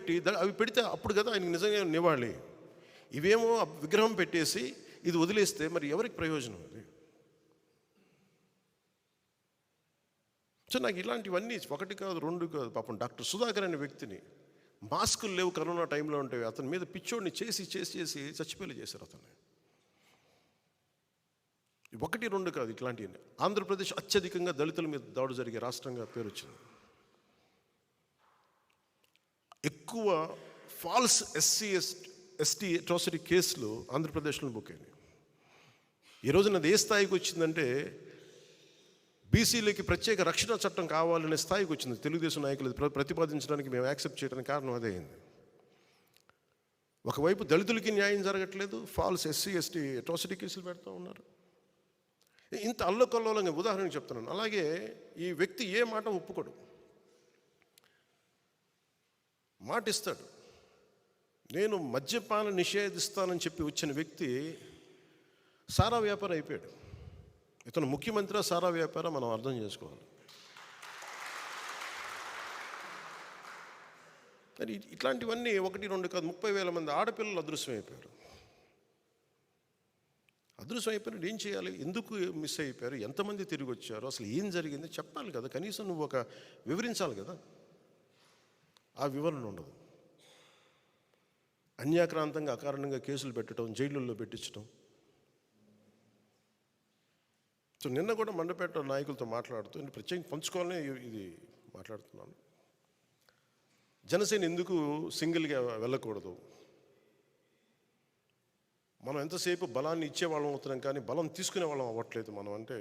పెట్టి అవి పెడితే అప్పుడు కదా ఆయనకి నిజంగా నివాళి. ఇవేమో విగ్రహం పెట్టేసి ఇది వదిలేస్తే మరి ఎవరికి ప్రయోజనం అది? సో నాకు ఇలాంటివన్నీ ఒకటి కాదు, రెండు కాదు. పాపం డాక్టర్ సుధాకర్ అనే వ్యక్తిని మాస్కులు లేవు కరోనా టైంలో ఉంటే అతని మీద పిచ్చోడిని చేసి చేసి చేసి చచ్చిపోయి చేశారు అతన్ని. ఒకటి రెండు కాదు ఇట్లాంటివన్నీ. ఆంధ్రప్రదేశ్ అత్యధికంగా దళితుల మీద దాడి జరిగే రాష్ట్రంగా పేరు వచ్చింది. ఎక్కువ ఫాల్స్ ఎస్టీ అట్రాసిటీ కేసులు ఆంధ్రప్రదేశ్లో బుక్ అయినాయి. ఈరోజు నాది ఏ స్థాయికి వచ్చిందంటే బీసీలకి ప్రత్యేక రక్షణ చట్టం కావాలనే స్థాయికి వచ్చింది. తెలుగుదేశం నాయకులు ప్రతిపాదించడానికి మేము యాక్సెప్ట్ చేయడానికి కారణం అదే అయింది. ఒకవైపు దళితులకి న్యాయం జరగట్లేదు, ఫాల్స్ ఎస్టీ అట్రాసిటీ కేసులు పెడతా ఉన్నారు. ఇంత అల్లకల్లోలంగా ఉదాహరణకు చెప్తున్నాను. అలాగే ఈ వ్యక్తి ఏ మాట ఒప్పుకోడు, మాట ఇస్తాడు. నేను మద్యపాన నిషేధిస్తానని చెప్పి వచ్చిన వ్యక్తి సారా వ్యాపారం అయిపోయాడు. ఇతను ముఖ్యమంత్రి సారా వ్యాపారం మనం అర్థం చేసుకోవాలి. మరి ఇట్లాంటివన్నీ ఒకటి రెండు కాదు, 30,000 మంది ఆడపిల్లలు అదృశ్యమైపోయారు. అదృశ్యమైపోయినట్టు ఏం చేయాలి? ఎందుకు మిస్ అయిపోయారు? ఎంతమంది తిరిగి వచ్చారు? అసలు ఏం జరిగింది చెప్పాలి కదా, కనీసం నువ్వు ఒక వివరించాలి కదా. ఆ వివరణ ఉండదు. అన్యాక్రాంతంగా అకారణంగా కేసులు పెట్టడం, జైళ్ళల్లో పెట్టించడం. సో నిన్న కూడా మండపేట నాయకులతో మాట్లాడుతూ ప్రత్యేకంగా పంచుకోవాలని ఇది మాట్లాడుతున్నాను. జనసేన ఎందుకు సింగిల్గా వెళ్ళకూడదు? మనం ఎంతసేపు బలాన్ని ఇచ్చేవాళ్ళం అవుతున్నాం కానీ బలం తీసుకునే వాళ్ళం అవ్వట్లేదు. మనం అంటే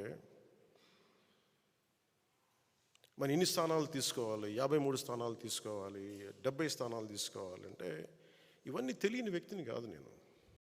మన ఇన్ని స్థానాలు తీసుకోవాలి, 53 స్థానాలు తీసుకోవాలి, 70 స్థానాలు తీసుకోవాలి అంటే ఇవన్నీ తెలియని వ్యక్తిని కాదు నేను.